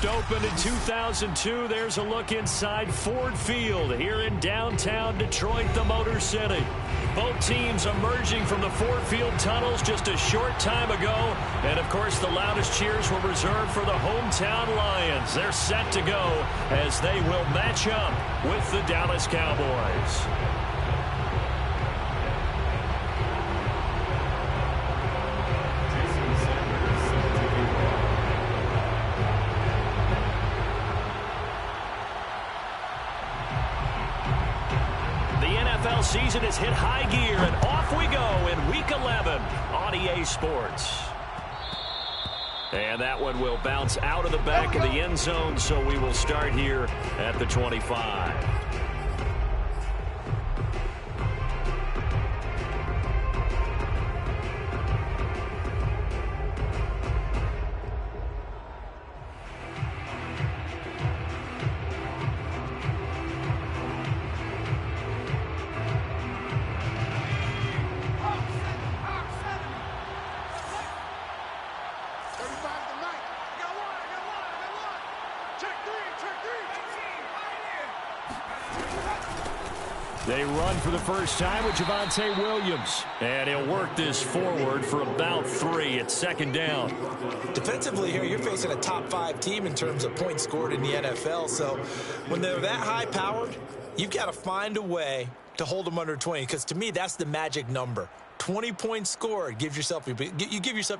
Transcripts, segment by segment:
first opened in 2002. There's a look inside Ford Field here in downtown Detroit, the Motor City. Both teams emerging from the Ford Field tunnels just a short time ago. And, of course, the loudest cheers were reserved for the hometown Lions. They're set to go as they will match up with the Dallas Cowboys. Season has hit high gear, and off we go in Week 11 on EA Sports. And that one will bounce out of the back of the end zone, so we will start here at the 25. They run for the first time with Javonte Williams. And he'll work this forward for about 3 at second down. Defensively here, you're facing a top-5 team in terms of points scored in the NFL. So when they're that high-powered, you've got to find a way to hold them under 20. Because to me, that's the magic number. 20 points scored, you give yourself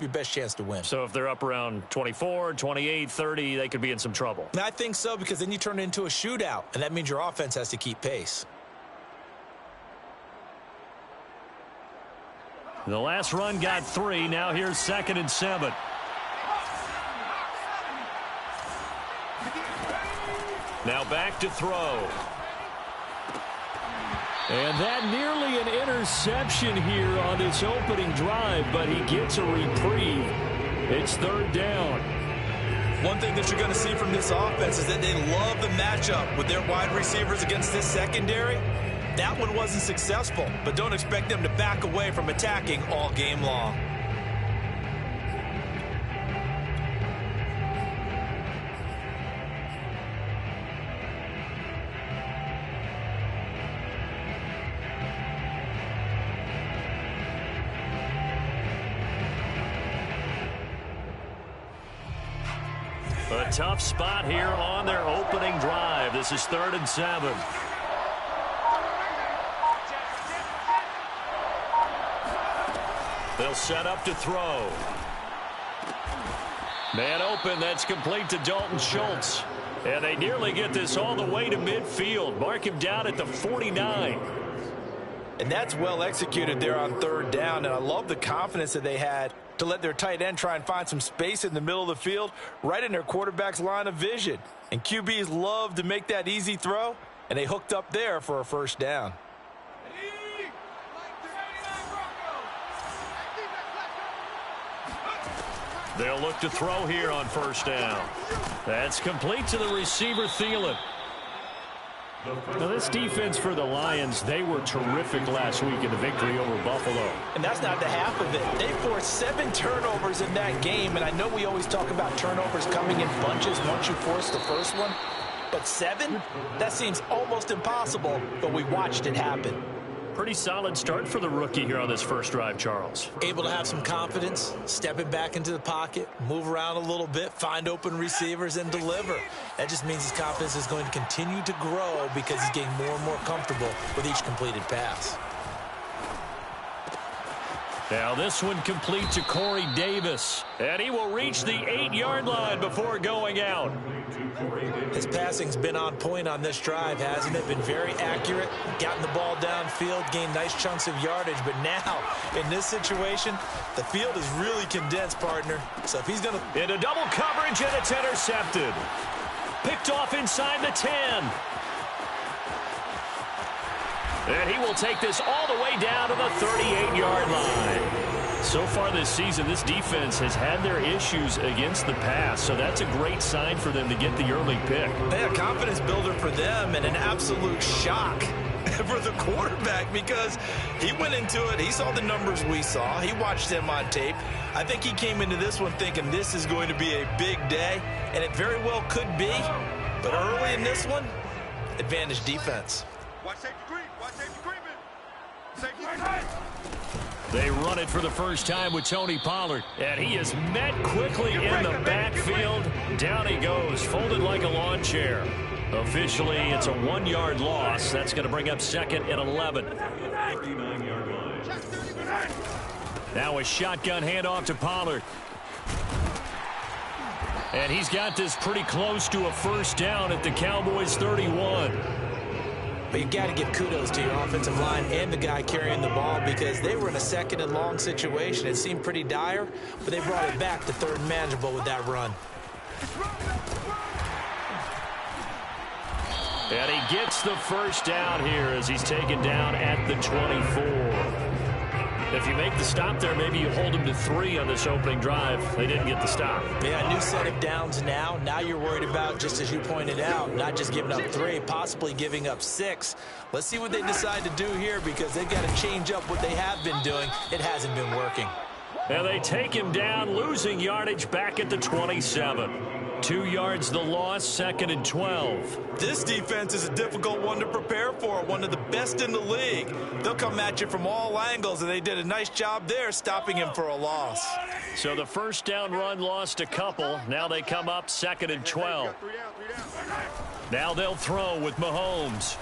your best chance to win. So if they're up around 24, 28, 30, they could be in some trouble. And I think so, because then you turn it into a shootout, and that means your offense has to keep pace. The last run got 3. Now here's 2nd and 7. Now back to throw. And that nearly an interception here on this opening drive, but he gets a reprieve. It's 3rd down. One thing that you're going to see from this offense is that they love the matchup with their wide receivers against this secondary. That one wasn't successful, but don't expect them to back away from attacking all game long. A tough spot here on their opening drive. This is 3rd and 7. They'll set up to throw. Man open, that's complete to Dalton Schultz. And they nearly get this all the way to midfield. Mark him down at the 49. And that's well executed there on 3rd down. And I love the confidence that they had to let their tight end try and find some space in the middle of the field, right in their quarterback's line of vision. And QBs love to make that easy throw, and they hooked up there for a 1st down. They'll look to throw here on 1st down. That's complete to the receiver, Thielen. Now, this defense for the Lions, they were terrific last week in the victory over Buffalo. And that's not the half of it. They forced 7 turnovers in that game, and I know we always talk about turnovers coming in bunches once you force the first one. But 7? That seems almost impossible, but we watched it happen. Pretty solid start for the rookie here on this first drive, Charles. Able to have some confidence, stepping back into the pocket, move around a little bit, find open receivers, and deliver. That just means his confidence is going to continue to grow because he's getting more and more comfortable with each completed pass. Now this one complete to Corey Davis. And he will reach the 8-yard line before going out. His passing's been on point on this drive, hasn't it? Been very accurate, gotten the ball downfield, gained nice chunks of yardage. But now, in this situation, the field is really condensed, partner. So if he's going to... Into double coverage, and it's intercepted. Picked off inside the 10. And he will take this all the way down to the 38-yard line. So far this season, this defense has had their issues against the pass, so that's a great sign for them to get the early pick. A confidence builder for them and an absolute shock for the quarterback because he went into it. He saw the numbers we saw. He watched them on tape. I think he came into this one thinking this is going to be a big day, and it very well could be. But early in this one, advantage defense. Watch safety creep. Watch safety creeping. Safety creep. They run it for the first time with Tony Pollard, and he is met quickly in the backfield. Down he goes, folded like a lawn chair. Officially, it's a 1-yard loss. That's going to bring up 2nd and 11. Now a shotgun handoff to Pollard. And he's got this pretty close to a first down at the Cowboys' 31. But you got to give kudos to your offensive line and the guy carrying the ball because they were in a 2nd and long situation. It seemed pretty dire, but they brought it back to 3rd and manageable with that run. And he gets the first down here as he's taken down at the 24. If you make the stop there, maybe you hold them to 3 on this opening drive. They didn't get the stop. Yeah, new set of downs now. Now you're worried about, just as you pointed out, not just giving up 3, possibly giving up 6. Let's see what they decide to do here because they've got to change up what they have been doing. It hasn't been working. And they take him down, losing yardage back at the 27. 2 yards the loss, 2nd and 12. This defense is a difficult one to prepare for, one of the best in the league. They'll come at you from all angles, and they did a nice job there stopping him for a loss. So the first down run lost a couple. Now they come up 2nd and 12. Now they'll throw with Mahomes.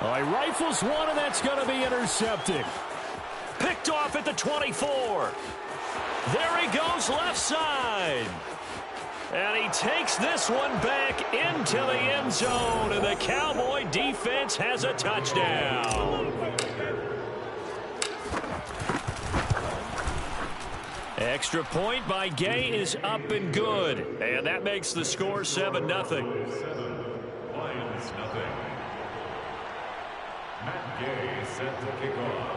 Oh, he rifles one, and that's going to be intercepted. Picked off at the 24. There he goes left side. And he takes this one back into the end zone. And the Cowboy defense has a touchdown. Extra point by Gay is up and good. And that makes the score 7-0. Lions nothing. Matt Gay set to kick off.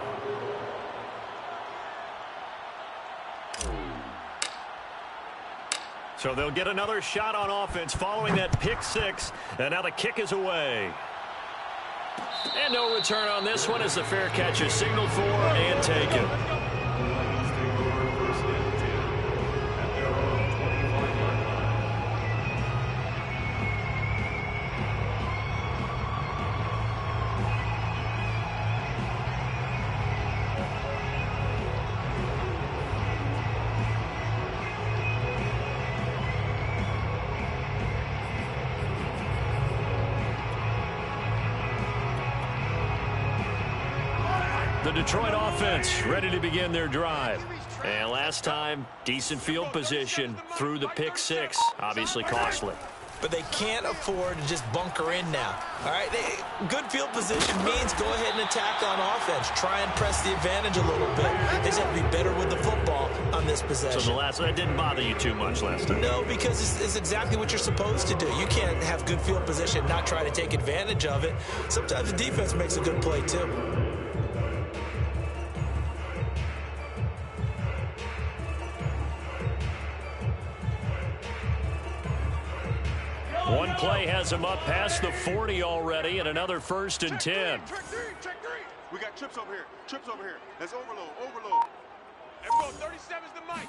So they'll get another shot on offense following that pick 6. And now the kick is away. And no return on this one as the fair catch is signaled for and taken. The Detroit offense ready to begin their drive. And last time, decent field position through the pick 6. Obviously costly. But they can't afford to just bunker in now. All right, good field position means go ahead and attack on offense. Try and press the advantage a little bit. They just have to be better with the football on this possession. So that didn't bother you too much last time? No, because it's exactly what you're supposed to do. You can't have good field position and not try to take advantage of it. Sometimes the defense makes a good play too. One play has him up past the 40 already, and another 1st and 10. Check three. We got trips over here. That's overload. Everyone, 37's the mic.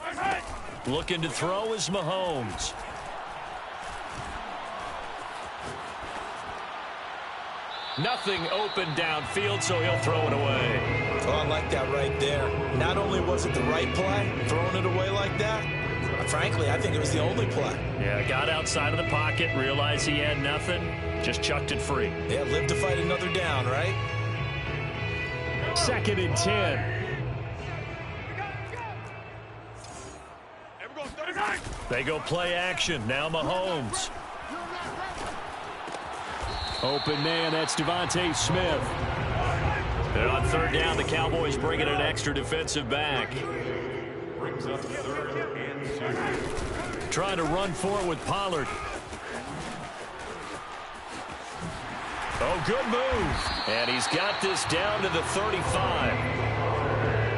Looking to throw is Mahomes. Nothing open downfield, so he'll throw it away. Oh, I like that right there. Not only was it the right play, throwing it away like that, frankly, I think it was the only play. Yeah, got outside of the pocket, realized he had nothing, just chucked it free. Yeah, live to fight another down, right? 2nd and 10. They go play action. Now Mahomes. Open man, that's Devontae Smith. And on 3rd down, the Cowboys bring in an extra defensive back. Brings up 3rd and 2. Trying to run for it with Pollard. Oh, good move. And he's got this down to the 35.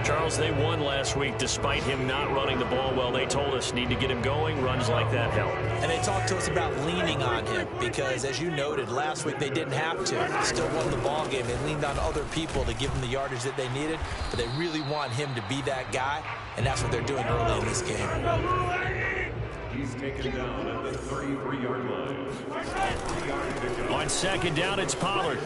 Charles, they won last week despite him not running the ball well. They told us need to get him going. Runs like that help. And they talked to us about leaning on him because, as you noted, last week they didn't have to. Still won the ball game. They leaned on other people to give them the yardage that they needed, but they really want him to be that guy, and that's what they're doing early in this game. He's taken down at the 33-yard line. On second down, it's Pollard.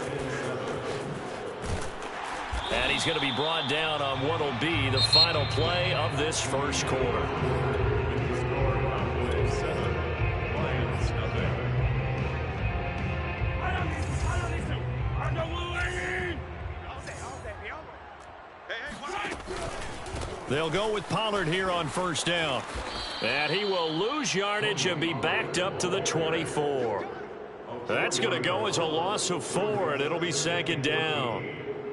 And he's going to be brought down on what will be the final play of this first quarter. They'll go with Pollard here on first down. And he will lose yardage and be backed up to the 24. That's going to go as a loss of 4, and it'll be second down.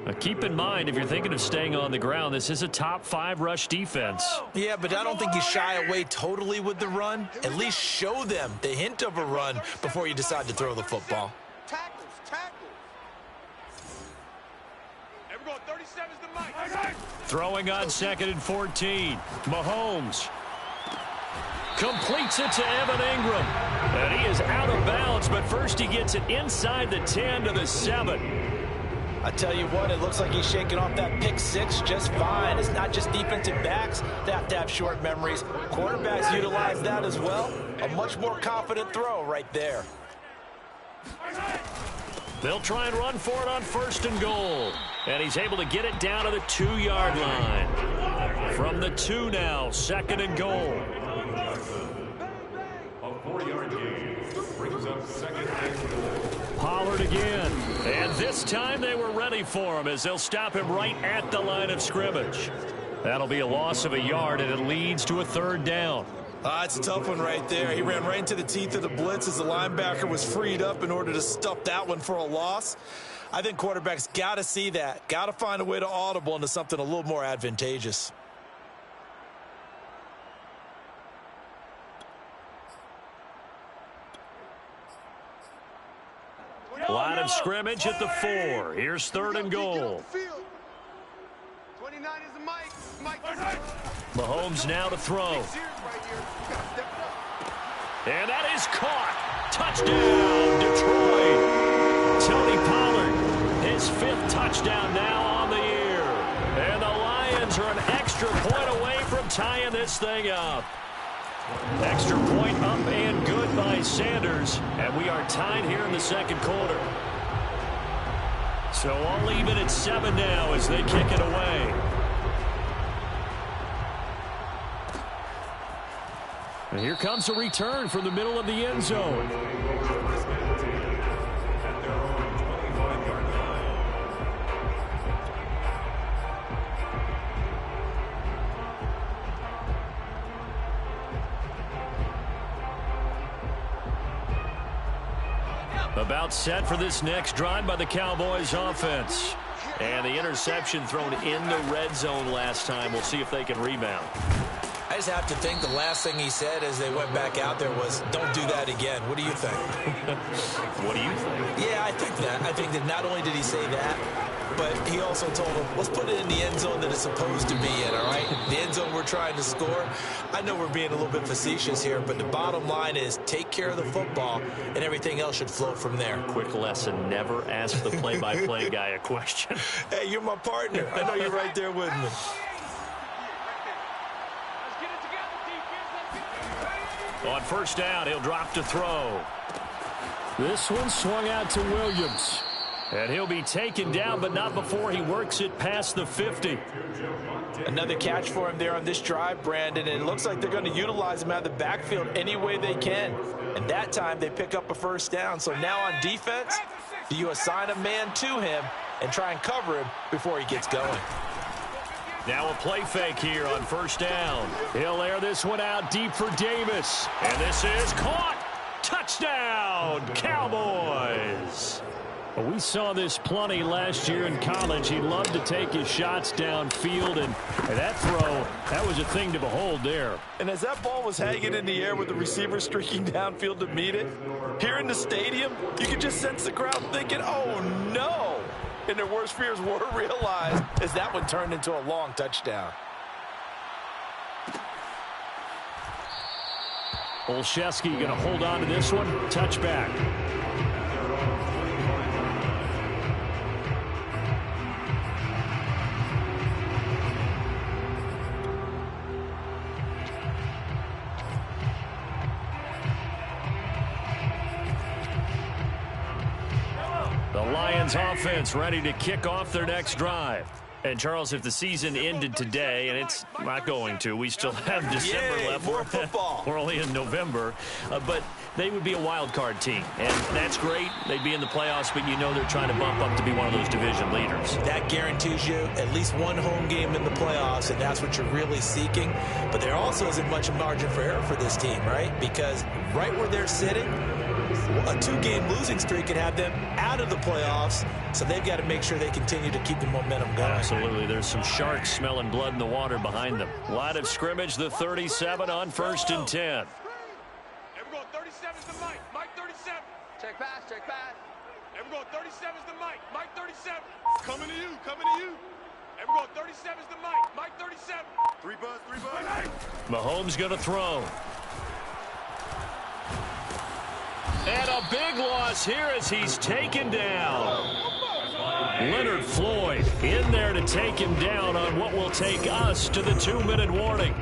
Now keep in mind, if you're thinking of staying on the ground, this is a top 5 rush defense. Yeah, but I don't think you shy away totally with the run. At least show them the hint of a run before you decide to throw the football. Tackles. And we're going 37's the mic. Throwing on second and 14. Mahomes completes it to Evan Ingram. And he is out of bounds, but first he gets it inside the 10 to the 7. I tell you what, it looks like he's shaking off that pick 6 just fine. It's not just defensive backs that have to have short memories. Quarterbacks utilize that as well. A much more confident throw right there. They'll try and run for it on first and goal. And he's able to get it down to the 2-yard line. From the 2 now, second and goal. A 4-yard gain brings up second and goal. Pollard again. And this time they were ready for him as they'll stop him right at the line of scrimmage. That'll be a loss of a yard, and it leads to a third down. It's a tough one right there. He ran right into the teeth of the blitz as the linebacker was freed up in order to stuff that one for a loss. I think quarterbacks got to see that. Got to find a way to audible into something a little more advantageous. Line of scrimmage at the 4. Here's third and goal. 29 is the mic. Mahomes now to throw. And that is caught. Touchdown, Detroit. Tony Pollard, his 5th touchdown now on the year. And the Lions are an extra point away from tying this thing up. Extra point up and good by Sanders. And we are tied here in the second quarter. So all even at 7 now as they kick it away. And here comes a return from the middle of the end zone. About set for this next drive by the Cowboys offense. And the interception thrown in the red zone last time. We'll see if they can rebound. I just have to think the last thing he said as they went back out there was, don't do that again. What do you think? What do you think? Yeah, I think that. I think that not only did he say that, but he also told them, let's put it in the end zone that it's supposed to be in, all right? The end zone we're trying to score. I know we're being a little bit facetious here, but the bottom line is take care of the football, and everything else should flow from there. Quick lesson, never ask the play-by-play guy a question. Hey, you're my partner. I know you're right there with me. On first down, he'll drop to throw. This one swung out to Williams. And he'll be taken down, but not before he works it past the 50. Another catch for him there on this drive, Brandon, and it looks like they're going to utilize him out of the backfield any way they can. And that time they pick up a first down. So now on defense, do you assign a man to him and try and cover him before he gets going? Now a play fake here on first down. He'll air this one out deep for Davis. And this is caught. Touchdown, Cowboys. Well, we saw this plenty last year in college. He loved to take his shots downfield, and that throw, that was a thing to behold there. And as that ball was hanging in the air with the receiver streaking downfield to meet it, here in the stadium, you could just sense the crowd thinking, oh, no. and their worst fears were realized as that one turned into a long touchdown. Olszewski going to hold on to this one. Touchback. The Lions offense ready to kick off their next drive. And, Charles, if the season ended today, and it's not going to, we still have December left. More football. We're only in November. But they would be a wild card team. And that's great. They'd be in the playoffs, but you know they're trying to bump up to be one of those division leaders. That guarantees you at least one home game in the playoffs, and that's what you're really seeking. But there also isn't much margin for error for this team, right? Because right where they're sitting, a 2-game losing streak could have them out of the playoffs, so they've got to make sure they continue to keep the momentum going. Absolutely. There's some sharks smelling blood in the water behind them. Line of scrimmage, the 37 on 1st and 10. And we're going 37's the Mike. Mike 37. Check pass, check pass. And we're going 37's the Mike. Mike 37. Coming to you, coming to you. And we're going 37's the Mike. Mike 37. 3 buzz, 3 buzz. Mahomes going to throw. And a big loss here as he's taken down. Leonard Floyd in there to take him down on what will take us to the 2-minute warning.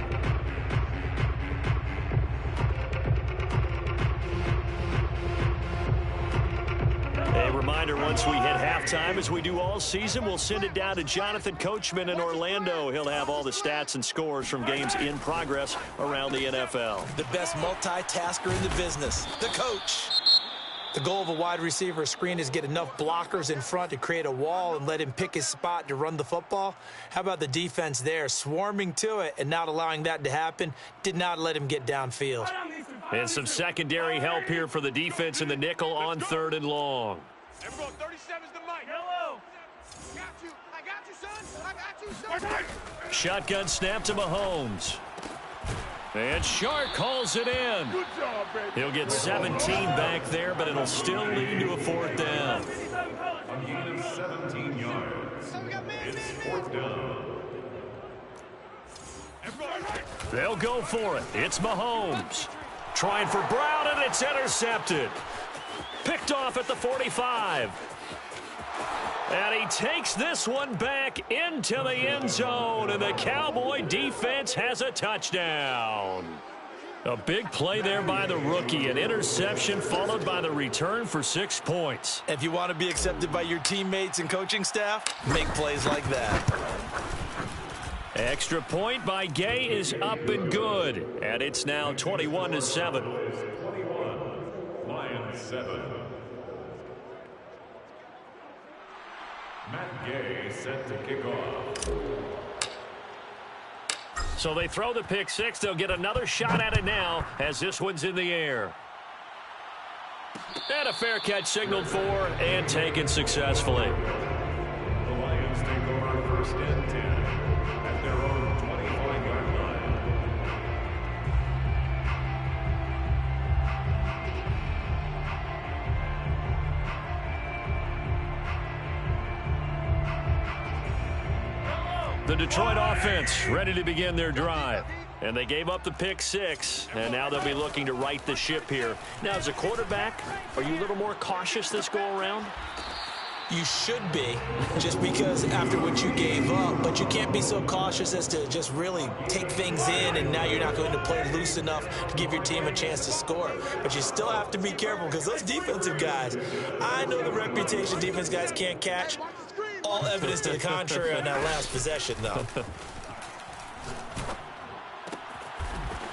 A reminder, once we hit halftime, as we do all season, we'll send it down to Jonathan Coachman in Orlando. He'll have all the stats and scores from games in progress around the NFL. The best multitasker in the business, the coach. The goal of a wide receiver screen is get enough blockers in front to create a wall and let him pick his spot to run the football. How about the defense there, swarming to it and not allowing that to happen? Did not let him get downfield. And some secondary help here for the defense in the nickel on 3rd and long. And we're going 37's the Mike. Hello. Got you. I got you, son. I got you, son. Shotgun snap to Mahomes. And Shark calls it in. Good job, baby. He'll get 17 back there, but it'll still lead to a 4th down. A gain of 17 yards. It's 4th down. They'll go for it. It's Mahomes. Trying for Brown, and it's intercepted. Picked off at the 45. And he takes this one back into the end zone, and the Cowboy defense has a touchdown. A big play there by the rookie. An interception followed by the return for 6 points. If you want to be accepted by your teammates and coaching staff, make plays like that. Extra point by Gay is up and good. And it's now 21-7. 21, Lions 7. Matt Gay set to kick off. So they throw the pick 6. They'll get another shot at it now as this one's in the air. And a fair catch signaled for and taken successfully. The Lions take over 1st and 10 at their own 25-yard line. The Detroit offense ready to begin their drive. And they gave up the pick 6, and now they'll be looking to right the ship here. Now, as a quarterback, are you a little more cautious this go-around? You should be, just because after what you gave up, but you can't be so cautious as to just really take things in, and now you're not going to play loose enough to give your team a chance to score. But you still have to be careful because those defensive guys, I know the reputation defense guys can't catch. All evidence to the contrary on that last possession, though.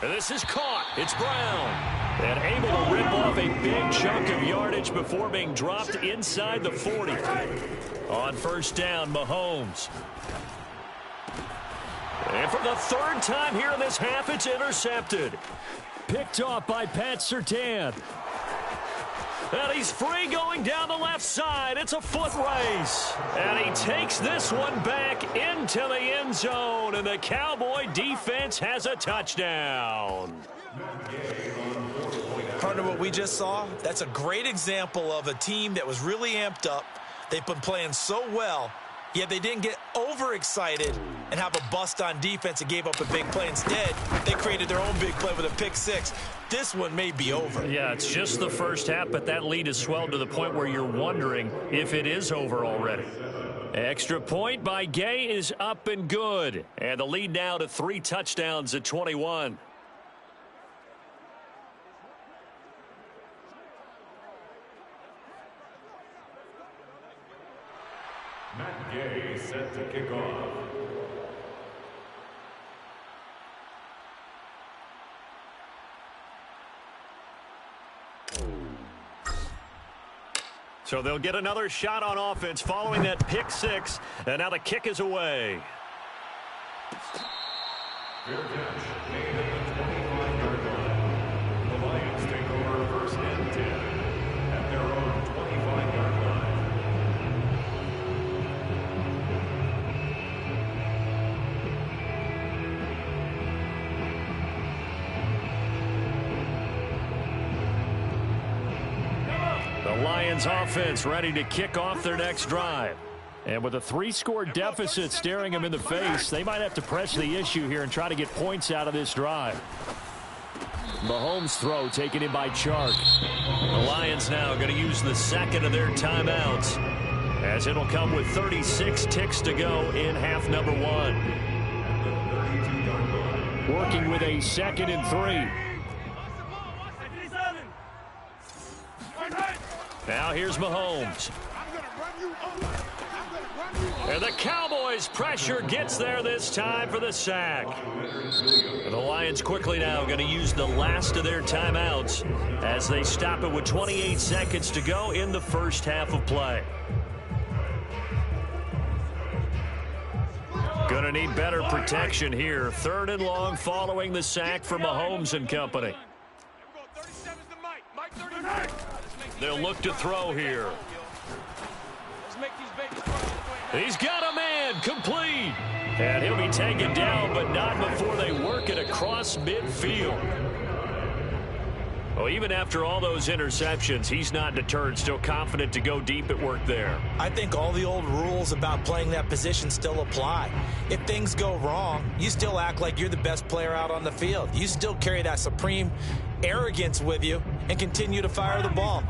And this is caught. It's Brown. And able to rip off a big chunk of yardage before being dropped inside the 40. On 1st down, Mahomes. And for the 3rd time here in this half, it's intercepted. Picked off by Pat Surtain. And he's free going down the left side. It's a foot race. And he takes this one back into the end zone. And the Cowboy defense has a touchdown. Partner, what we just saw, that's a great example of a team that was really amped up. They've been playing so well, yet they didn't get overexcited and have a bust on defense and gave up a big play. Instead, they created their own big play with a pick six. This one may be over. Yeah, it's just the first half, but that lead has swelled to the point where you're wondering if it is over already. Extra point by Gay is up and good. And the lead now to 3 touchdowns at 21. Matt Gay set to kick off. So they'll get another shot on offense following that pick six. And now the kick is away. Fair catch made at the 25-yard line. The Lions take over first and 10 at their own 25-yard line. The Lions offense ready to kick off their next drive. And with a 3-score deficit staring them in the face, they might have to press the issue here and try to get points out of this drive. Mahomes' throw taken in by Chark. The Lions now going to use the second of their timeouts, as it'll come with 36 ticks to go in half number 1. Working with a 2nd and 3. Now here's Mahomes. And the Cowboys' pressure gets there this time for the sack. And the Lions quickly now going to use the last of their timeouts as they stop it with 28 seconds to go in the first half of play. Going to need better protection here. 3rd and long following the sack for Mahomes and company. They'll look to throw here. He's got a man, complete. And he'll be taken down, but not before they work it across midfield. Well, even after all those interceptions, he's not deterred, still confident to go deep at work there. I think all the old rules about playing that position still apply. If things go wrong, you still act like you're the best player out on the field. You still carry that supreme arrogance with you and continue to fire the ball.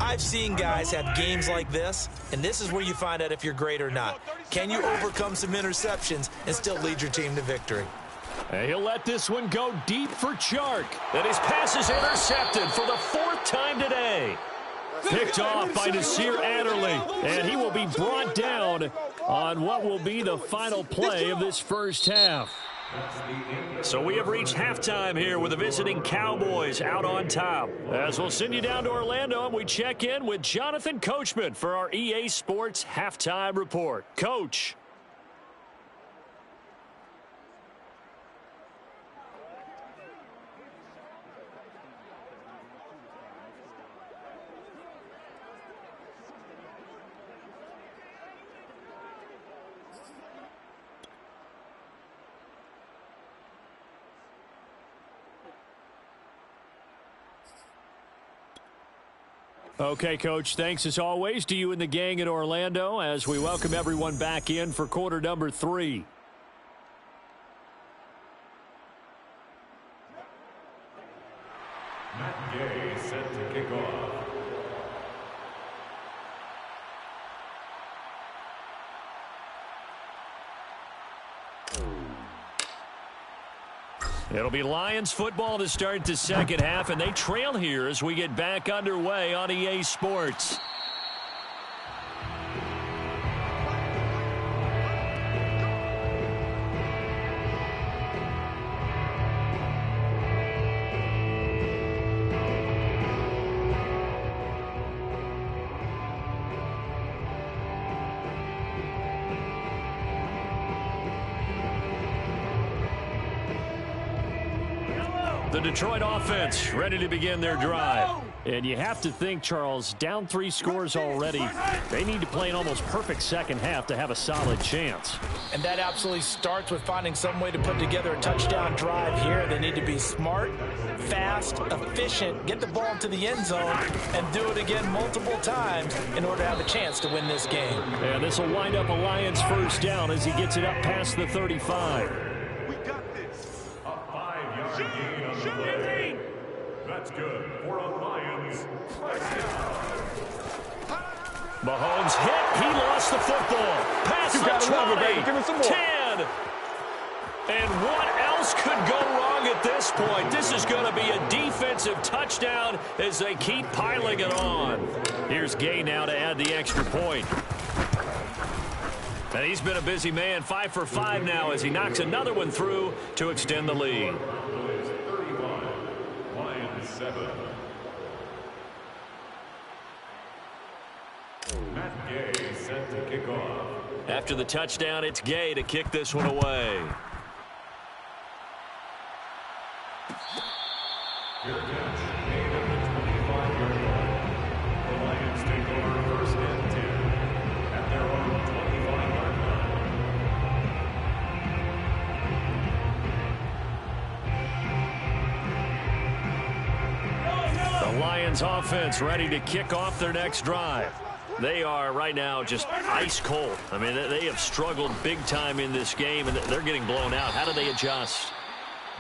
I've seen guys have games like this, and this is where you find out if you're great or not. Can you overcome some interceptions and still lead your team to victory? And he'll let this one go deep for Chark. And his pass is intercepted for the 4th time today. Picked off by Nasir Adderley. And he will be brought down on what will be the final play of this first half. So we have reached halftime here with the visiting Cowboys out on top. As we'll send you down to Orlando and we check in with Jonathan Coachman for our EA Sports Halftime Report. Coach. Okay, Coach, thanks as always to you and the gang in Orlando as we welcome everyone back in for quarter number 3. Matt Gay set to kick off. It'll be Lions football to start the second half, and they trail here as we get back underway on EA Sports. The Detroit offense ready to begin their drive. And you have to think, Charles, down 3 scores already. They need to play an almost perfect second half to have a solid chance. And that absolutely starts with finding some way to put together a touchdown drive here. They need to be smart, fast, efficient, get the ball into the end zone, and do it again multiple times in order to have a chance to win this game. And this will wind up a Lions first down as he gets it up past the 35. We got this. A 5-yard gain on the play. That's good for a Lions first down. Mahomes hit. He lost the football. Pass the 20. 10. And what else could go wrong at this point? This is going to be a defensive touchdown as they keep piling it on. Here's Gay now to add the extra point. And he's been a busy man, 5 for 5 now as he knocks another one through to extend the lead. Lions 7. Matt Gay set to kick off. After the touchdown, it's Gay to kick this one away. Good catch made at the 25-yard line. The Lions take over first and 10 at their own 25-yard line. The Lions offense ready to kick off their next drive. They are right now just ice cold. I mean, they have struggled big time in this game, and they're getting blown out. How do they adjust?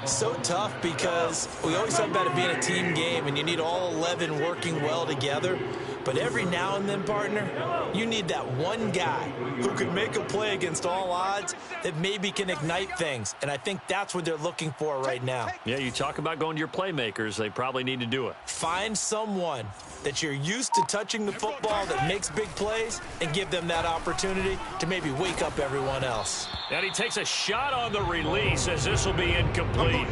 So tough because we always talk about it being a team game and you need all 11 working well together. But every now and then, partner, you need that one guy who could make a play against all odds that maybe can ignite things. And I think that's what they're looking for right now. Yeah, you talk about going to your playmakers. They probably need to do it. Find someone that you're used to touching the football that makes big plays and give them that opportunity to maybe wake up everyone else. And he takes a shot on the release as this will be incomplete.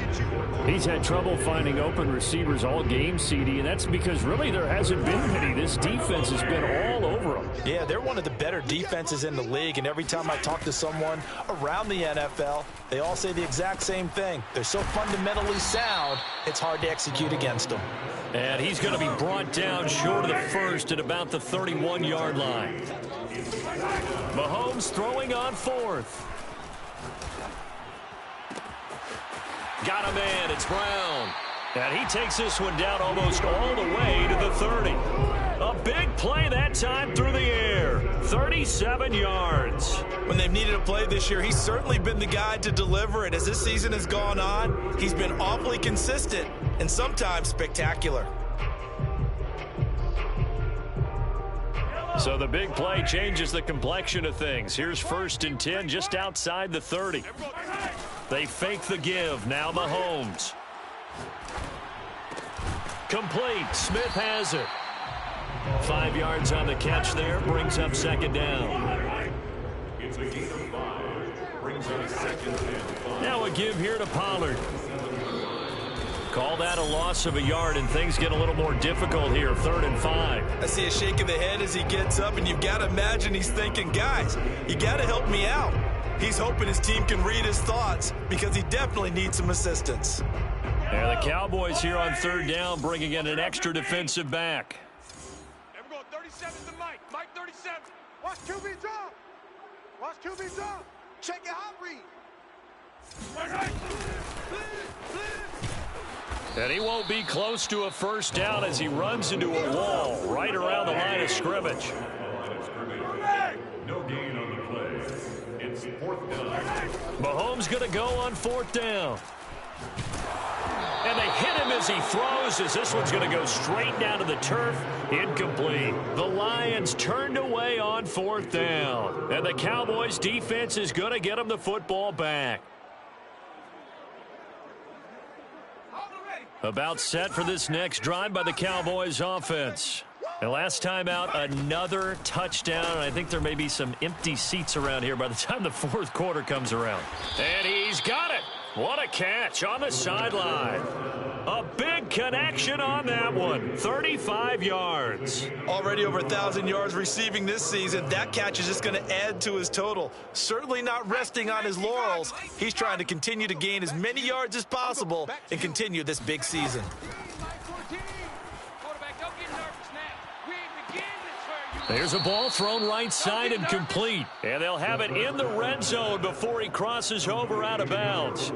He's had trouble finding open receivers all game, CD, and that's because really there hasn't been many. This defense has been all over them. Yeah, they're one of the better defenses in the league, and every time I talk to someone around the NFL, they all say the exact same thing. They're so fundamentally sound, it's hard to execute against them. And he's going to be brought down short of the first at about the 31-yard line. Mahomes throwing on 4th. Got a man. It's Brown. And he takes this one down almost all the way to the 30. A big play that time through the air. 37 yards. When they've needed a play this year, he's certainly been the guy to deliver it. As this season has gone on, he's been awfully consistent and sometimes spectacular. So the big play changes the complexion of things. Here's 1st and 10 just outside the 30. They fake the give. Now Mahomes. Complete. Smith has it. 5 yards on the catch there. Brings up 2nd down. It's a gain of 5. Brings up 2nd and 5. Now a give here to Pollard. Call that a loss of a yard, and things get a little more difficult here. 3rd and 5. I see a shake of the head as he gets up, and you've got to imagine he's thinking, guys, you got to help me out. He's hoping his team can read his thoughts because he definitely needs some assistance. And the Cowboys here on 3rd down bringing in an extra defensive back. And we're going 37 to Mike. Mike 37. Watch QB drop. Watch QB drop. Check your hot read. And he won't be close to a first down as he runs into a wall right around the line of scrimmage. No gain on the play. It's 4th down. Mahomes going to go on 4th down. And they hit him as he throws, as this one's going to go straight down to the turf. Incomplete. The Lions turned away on 4th down. And the Cowboys defense is going to get him the football back. About set for this next drive by the Cowboys offense. And last time out, another touchdown. And I think there may be some empty seats around here by the time the 4th quarter comes around. And he's got it. What a catch on the sideline. A big connection on that one. 35 yards. Already over 1,000 yards receiving this season. That catch is just going to add to his total. Certainly not resting on his laurels. He's trying to continue to gain as many yards as possible and continue this big season. There's a ball thrown right side and complete. And they'll have it in the red zone before he crosses over out of bounds.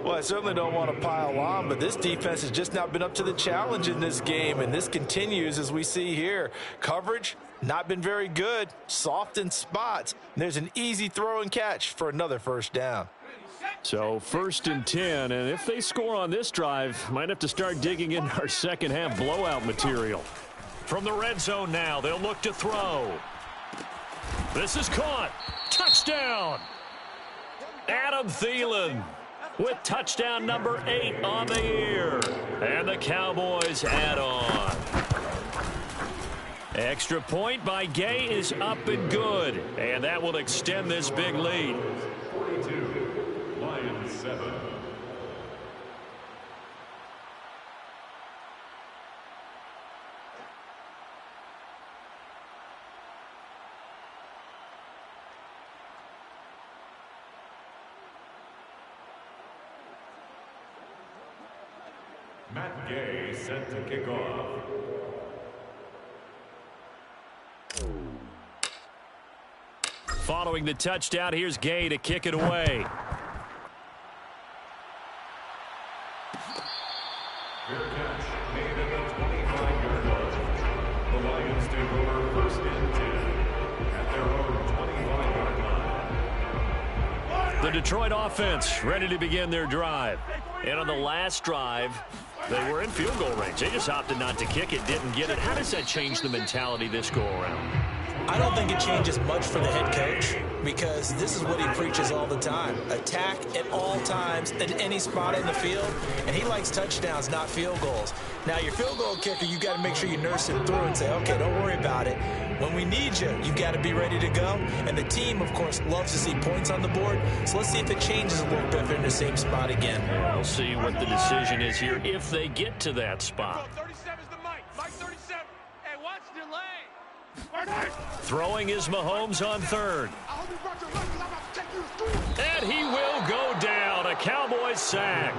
Well, I certainly don't want to pile on, but this defense has just not been up to the challenge in this game, and this continues as we see here. Coverage, not been very good, soft in spots. And there's an easy throw and catch for another first down. So 1st and 10, and if they score on this drive, might have to start digging in our second half blowout material. From the red zone now, they'll look to throw. This is caught. Touchdown. Adam Thielen with touchdown number 8 on the year. And the Cowboys add on. Extra point by Gay is up and good. And that will extend this big lead. 42, Lions 7. Matt Gay set to kick off. Following the touchdown, here's Gay to kick it away. Fair catch made at the 25-yard line. The Lions take over 1st and 10 at their own 25-yard line. The Detroit offense ready to begin their drive. And on the last drive, they were in field goal range. They just opted not to kick it, didn't get it. How does that change the mentality this go around? I don't think it changes much for the head coach because this is what he preaches all the time. Attack at all times at any spot in the field, and he likes touchdowns, not field goals. Now, your field goal kicker, you've got to make sure you nurse him through and say, okay, don't worry about it. When we need you, you've got to be ready to go. And the team, of course, loves to see points on the board. So let's see if it changes a little bit if they're in the same spot again. We'll see what the decision is here if they get to that spot. 37 is the mic. Mike 37. Hey, watch delay. Throwing is Mahomes on 3rd. And he will go down. A Cowboys sack.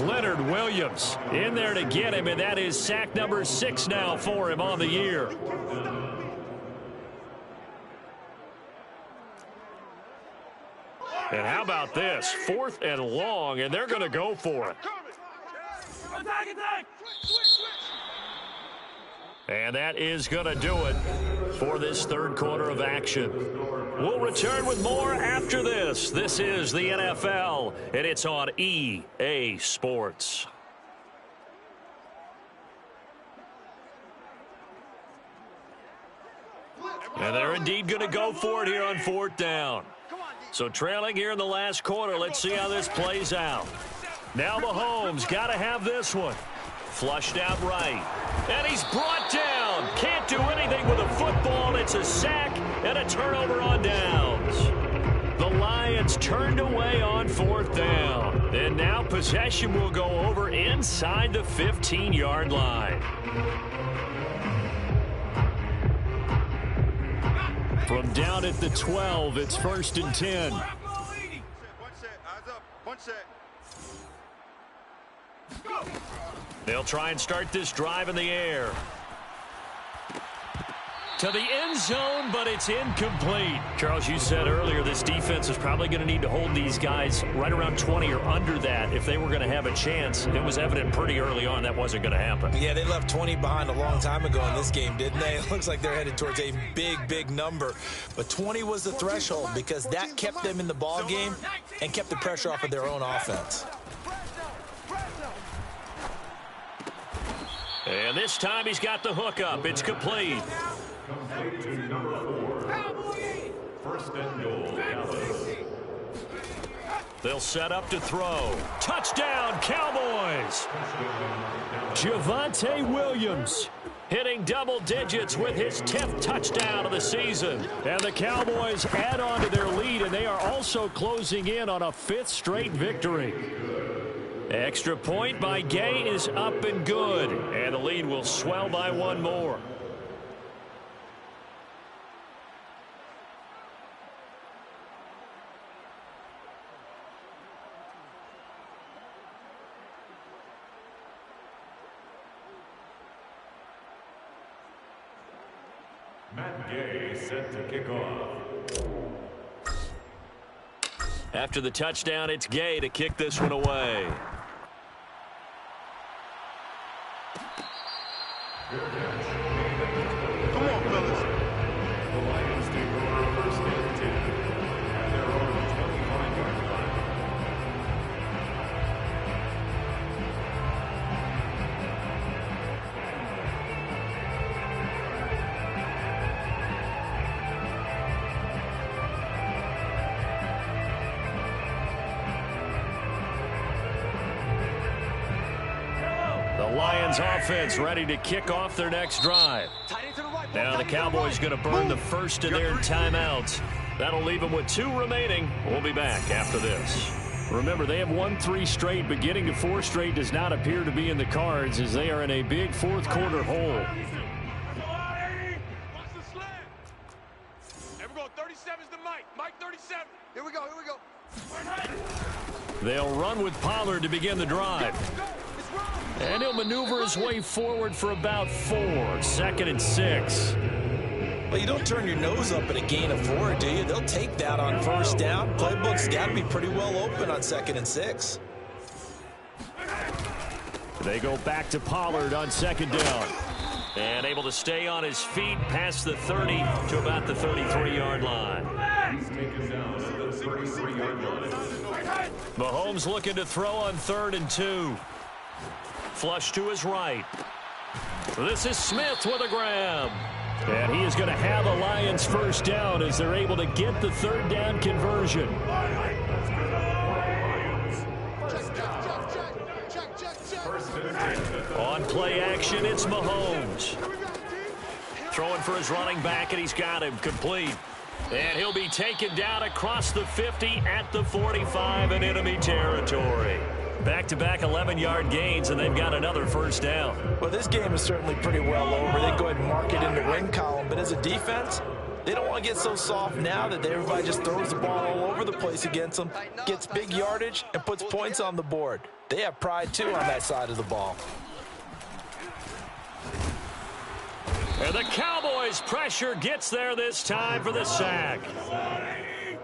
Leonard Williams in there to get him, and that is sack number 6 now for him on the year. And how about this? 4th and long, and they're going to go for it. And that is going to do it for this 3rd quarter of action. We'll return with more after this. This is the NFL, and it's on EA Sports. And they're indeed going to go for it here on 4th down. So trailing here in the last quarter, let's see how this plays out. Now Mahomes got to have this one. Flushed out right. And he's brought down. Can't do anything with a football. It's a sack and a turnover on downs. The Lions turned away on 4th down. And now possession will go over inside the 15-yard line. From down at the 12, it's 1st and 10. One set, eyes up. One set. Go. They'll try and start this drive in the air. To the end zone, but it's incomplete. Charles, you said earlier this defense is probably going to need to hold these guys right around 20 or under that if they were going to have a chance. It was evident pretty early on that wasn't going to happen. Yeah, they left 20 behind a long time ago in this game, didn't they? It looks like they're headed towards a big, big number. But 20 was the threshold because that kept them in the ball game and kept the pressure off of their own offense. And this time he's got the hook up. It's complete. Complete to number 4. 1st and goal, Dallas. They'll set up to throw. Touchdown, Cowboys! Javonte Williams hitting double digits with his 10th touchdown of the season. And the Cowboys add on to their lead, and they are also closing in on a 5th straight victory. Extra point by Gay is up and good, and the lead will swell by 1 more. Matt Gay set to kick off. After the touchdown, it's Gay to kick this one away. Come on, fellas. The Lions take over first and 10 at their own 25-yard line. The Lions offense ready to kick off their next drive. Now the Cowboys going to burn the first of their timeouts. That'll leave them with 2 remaining. We'll be back after this. Remember, they have won 3 straight, but getting to 4 straight does not appear to be in the cards as they are in a big fourth quarter hole. Watch the slant. Here we go. 37's the Mike. Mike 37. Here we go. Here we go. They'll run with Pollard to begin the drive. And he'll maneuver his way forward for about 4. 2nd and 6. Well, you don't turn your nose up at a gain of 4, do you? They'll take that on first down. Playbook's got to be pretty well open on 2nd and 6. They go back to Pollard on 2nd down. And able to stay on his feet past the 30 to about the 33-yard line. He's taken down at the 33-yard line. Mahomes looking to throw on 3rd and 2. Flush to his right. This is Smith with a grab. And he is going to have a Lions first down as they're able to get the 3rd down conversion. On play action, it's Mahomes. Throwing for his running back, and he's got him complete. And he'll be taken down across the 50 at the 45 in enemy territory. Back-to-back 11-yard gains, and they've got another first down. Well, this game is certainly pretty well over. They go ahead and mark it in the win column. But as a defense, they don't want to get so soft now that everybody just throws the ball all over the place against them, gets big yardage, and puts points on the board. They have pride, too, on that side of the ball. And the Cowboys' pressure gets there this time for the sack.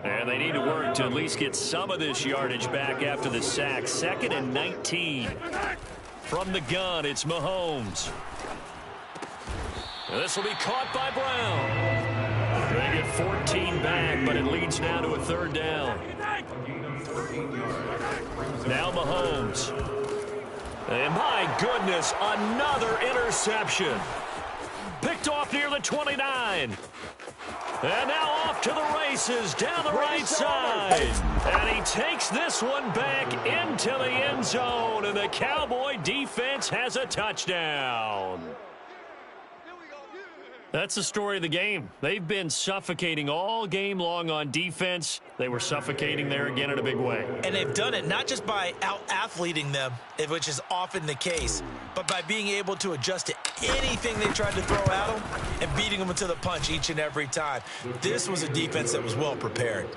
And they need to work to at least get some of this yardage back after the sack. 2nd and 19. From the gun, it's Mahomes. And this will be caught by Brown. They get 14 back, but it leads now to a 3rd down. Now Mahomes. And my goodness, another interception. Picked off near the 29. And now off to the races down the right side. And he takes this one back into the end zone. And the Cowboy defense has a touchdown. That's the story of the game. They've been suffocating all game long on defense. They were suffocating there again in a big way. And they've done it not just by out-athleting them, which is often the case, but by being able to adjust to anything they tried to throw at them and beating them to the punch each and every time. This was a defense that was well prepared.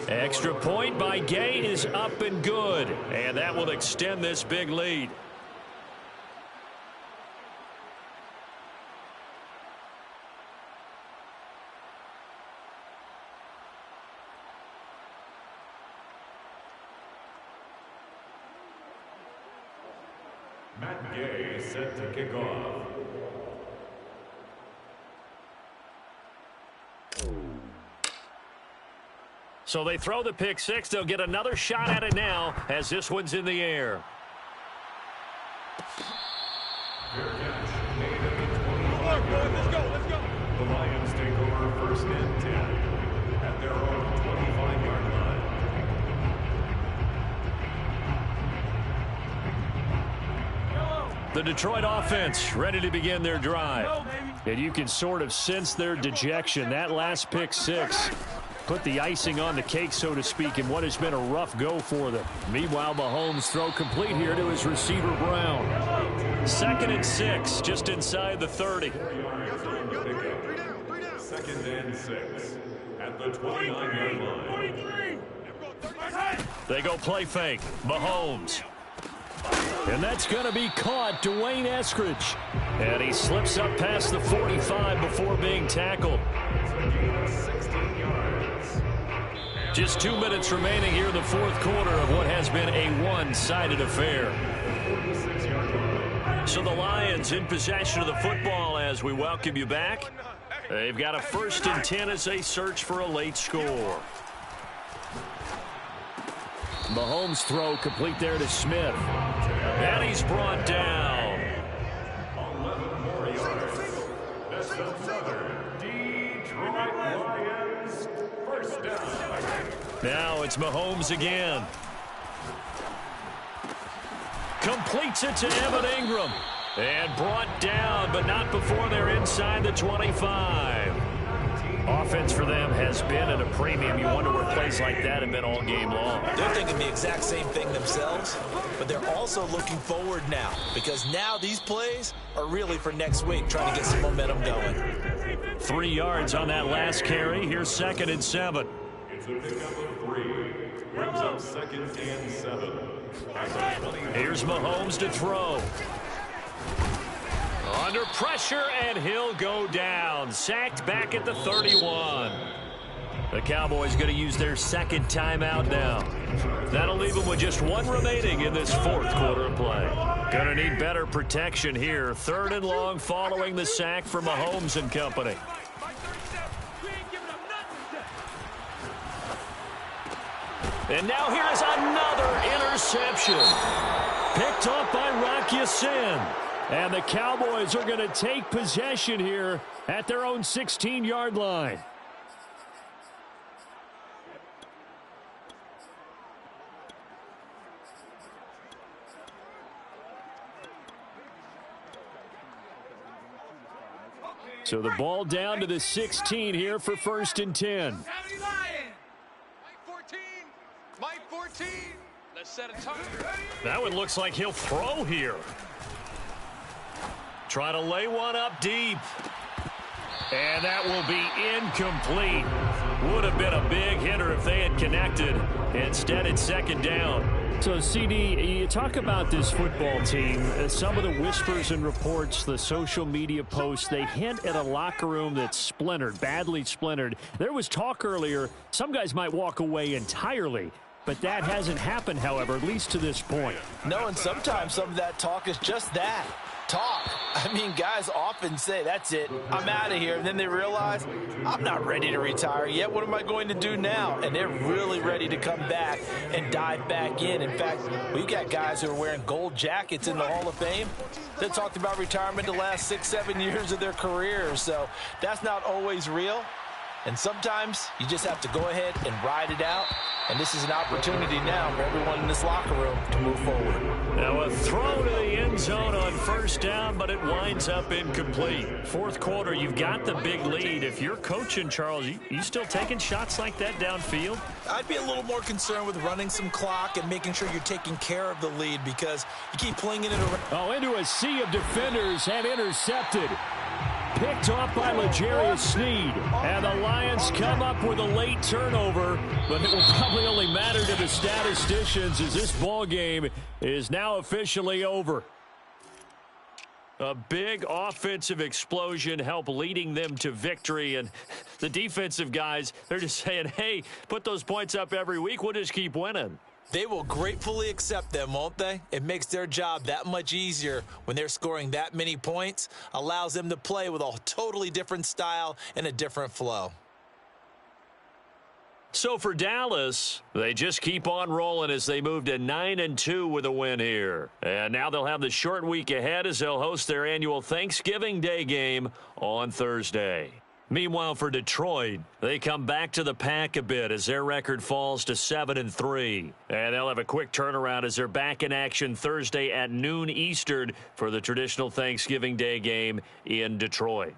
Extra point by Gay is up and good. And that will extend this big lead. Matt Gay set to kick off. So they throw the pick six. They'll get another shot at it now as this one's in the air. Fair catch made at the 25-yard line. Let's go. The Lions take over first and 10 at their own 25-yard line. The Detroit offense ready to begin their drive. And you can sort of sense their dejection. That last pick six put the icing on the cake, so to speak, in what has been a rough go for them. Meanwhile, Mahomes throw complete here to his receiver, Brown. 2nd and 6, just inside the 30. 2nd and 6 at the 29-yard line. They go play fake. Mahomes. And that's going to be caught, Dwayne Eskridge. And he slips up past the 45 before being tackled. Just 2 minutes remaining here in the fourth quarter of what has been a one-sided affair. So the Lions in possession of the football as we welcome you back. They've got a 1st and 10 as they search for a late score. Mahomes' throw complete there to Smith. And he's brought down. 11 more yards. That's another Detroit Lions first down. Now it's Mahomes again. Completes it to Evan Ingram. And brought down, but not before they're inside the 25. Offense for them has been at a premium. You wonder where plays like that have been all game long. They're thinking the exact same thing themselves, but they're also looking forward now because now these plays are really for next week, trying to get some momentum going. 3 yards on that last carry. Here's 2nd and 7. It's a pickup of 3. Brings up 2nd and 7. Here's Mahomes to throw. Under pressure, and he'll go down. Sacked back at the 31. The Cowboys going to use their 2nd timeout now. That'll leave them with just 1 remaining in this 4th quarter of play. Going to need better protection here. 3rd and long following the sack for Mahomes and company. And now here is another interception. Picked up by Rock Ya-Sin. And the Cowboys are going to take possession here at their own 16-yard line. So the ball down to the 16 here for 1st and 10. Mike 14. Mike 14. Let's set a target. That one looks like he'll throw here. Try to lay one up deep. And that will be incomplete. Would have been a big hitter if they had connected. Instead, it's 2nd down. So, CD, you talk about this football team. Some of the whispers and reports, the social media posts, they hint at a locker room that's splintered, badly splintered. There was talk earlier, some guys might walk away entirely. But that hasn't happened, however, at least to this point. No, and sometimes some of that talk is just that. Talk. I mean, guys often say, that's it, I'm out of here. And then they realize, I'm not ready to retire yet. What am I going to do now? And they're really ready to come back and dive back in. In fact, we've got guys who are wearing gold jackets in the Hall of Fame that talked about retirement the last 6-7 years of their careers. So that's not always real. And sometimes you just have to go ahead and ride it out. And this is an opportunity now for everyone in this locker room to move forward. Now a throw to the end zone on 1st down, but it winds up incomplete. 4th quarter, you've got the big lead. If you're coaching, Charles, you still taking shots like that downfield? I'd be a little more concerned with running some clock and making sure you're taking care of the lead because you keep flinging it around. Oh, into a sea of defenders and intercepted. Picked off by L'Jarius Sneed. And the Lions come up with a late turnover, but it will probably only matter to the statisticians as this ball game is now officially over. A big offensive explosion helped leading them to victory, and the defensive guys, they're just saying, hey, put those points up every week, we'll just keep winning. They will gratefully accept them, won't they? It makes their job that much easier when they're scoring that many points, allows them to play with a totally different style and a different flow. So for Dallas, they just keep on rolling as they move to 9-2 with a win here. And now they'll have the short week ahead as they'll host their annual Thanksgiving Day game on Thursday. Meanwhile, for Detroit, they come back to the pack a bit as their record falls to 7-3. And they'll have a quick turnaround as they're back in action Thursday at noon Eastern for the traditional Thanksgiving Day game in Detroit.